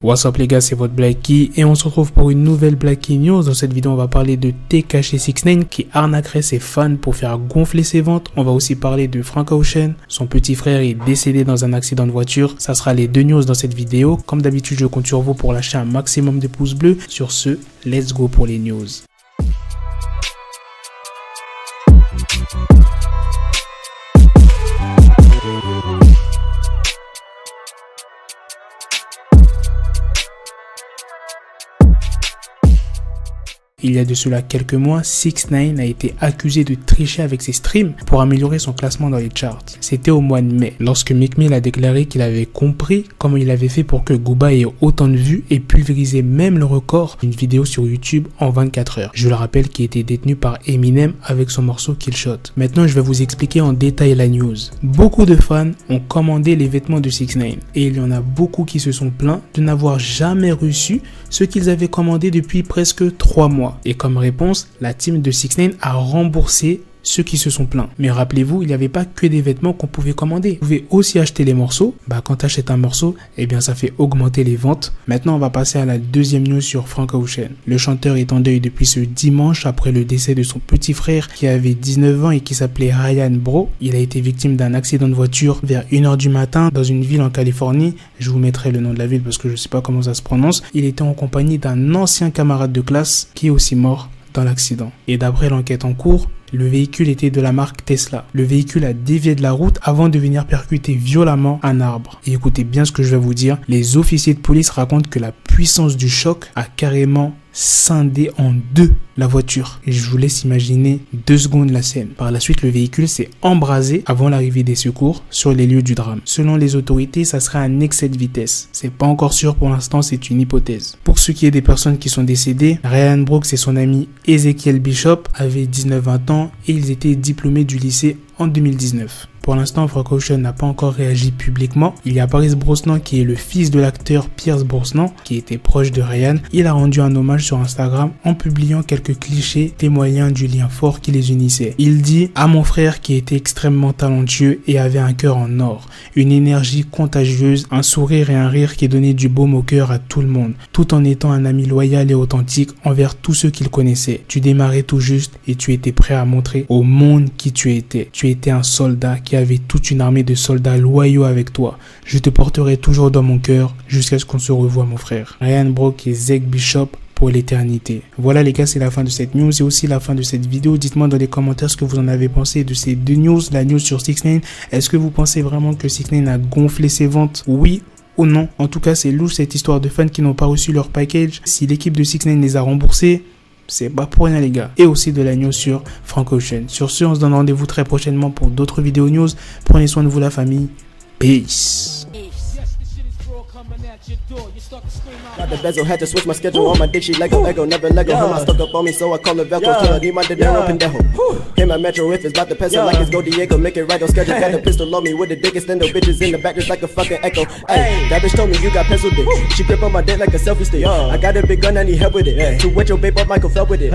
What's up les gars, c'est votre Blacky et on se retrouve pour une nouvelle Blacky News. Dans cette vidéo, on va parler de Tekashi69 qui arnaquerait ses fans pour faire gonfler ses ventes. On va aussi parler de Frank Ocean. Son petit frère est décédé dans un accident de voiture. Ça sera les deux news dans cette vidéo. Comme d'habitude, je compte sur vous pour lâcher un maximum de pouces bleus. Sur ce, let's go pour les news. Il y a de cela quelques mois, 6ix9ine a été accusé de tricher avec ses streams pour améliorer son classement dans les charts. C'était au mois de mai, lorsque Meek Mill a déclaré qu'il avait compris comment il avait fait pour que Gooba ait autant de vues et pulvérisé même le record d'une vidéo sur YouTube en 24 heures. Je le rappelle, qui était détenu par Eminem avec son morceau Killshot. Maintenant, je vais vous expliquer en détail la news. Beaucoup de fans ont commandé les vêtements de 6ix9ine et il y en a beaucoup qui se sont plaints de n'avoir jamais reçu ce qu'ils avaient commandé depuis presque 3 mois. Et comme réponse, la team de 6ix9ine a remboursé ceux qui se sont plaints. Mais rappelez-vous, il n'y avait pas que des vêtements qu'on pouvait commander. Vous pouvez aussi acheter les morceaux. Quand tu achètes un morceau, eh bien ça fait augmenter les ventes. Maintenant, on va passer à la deuxième news sur Frank Ocean. Le chanteur est en deuil depuis ce dimanche après le décès de son petit frère qui avait 19 ans et qui s'appelait Ryan Bro. Il a été victime d'un accident de voiture vers 1 h du matin dans une ville en Californie. Je vous mettrai le nom de la ville parce que je ne sais pas comment ça se prononce. Il était en compagnie d'un ancien camarade de classe qui est aussi mort dans l'accident. Et d'après l'enquête en cours, le véhicule était de la marque Tesla. Le véhicule a dévié de la route avant de venir percuter violemment un arbre. Et écoutez bien ce que je vais vous dire. Les officiers de police racontent que la puissance du choc a carrément scindé en deux la voiture. Et je vous laisse imaginer 2 secondes la scène. Par la suite, le véhicule s'est embrasé avant l'arrivée des secours sur les lieux du drame. Selon les autorités, ça serait un excès de vitesse. C'est pas encore sûr pour l'instant, c'est une hypothèse. Pour ce qui est des personnes qui sont décédées, Ryan Brooks et son ami Ezekiel Bishop avaient 19-20 ans et ils étaient diplômés du lycée en 2019. Pour l'instant, Frank Ocean n'a pas encore réagi publiquement. Il y a Paris Brosnan qui est le fils de l'acteur Pierce Brosnan, qui était proche de Ryan. Il a rendu un hommage sur Instagram en publiant quelques clichés témoignant du lien fort qui les unissait. Il dit « À mon frère qui était extrêmement talentueux et avait un cœur en or, une énergie contagieuse, un sourire et un rire qui donnait du baume au cœur à tout le monde, tout en étant un ami loyal et authentique envers tous ceux qu'il connaissait. Tu démarrais tout juste et tu étais prêt à montrer au monde qui tu étais. Tu étais un soldat qui avait toute une armée de soldats loyaux avec toi. Je te porterai toujours dans mon cœur jusqu'à ce qu'on se revoie, mon frère. » Ryan Brooks et Zach Bishop pour l'éternité. Voilà les gars, c'est la fin de cette news et aussi la fin de cette vidéo. Dites-moi dans les commentaires ce que vous en avez pensé de ces deux news. La news sur 6ix9ine, est-ce que vous pensez vraiment que 6ix9ine a gonflé ses ventes? Oui ou non? En tout cas, c'est louche cette histoire de fans qui n'ont pas reçu leur package. Si l'équipe de 6ix9ine les a remboursés, c'est pas pour rien les gars. Et aussi de la news sur Frank Ocean. Sur ce, on se donne rendez-vous très prochainement pour d'autres vidéos news. Prenez soin de vous la famille. Peace. Got the bezel, had to switch my schedule on my dick, she Lego, never Lego. Her mouth stuck up on me, so I call her Velcro. Till I need my dinero pendejo. Hit my metro if it's about to pencil like it's Go Diego. Make it right on schedule. Got a pistol on me with the dick extendo. Bitches in the back just like a fucking echo. Ay, that bitch told me you got pencil dick. She grip on my dick like a selfie stick. I got a big gun, I need help with it. To wet your babe up, Michael fell with it.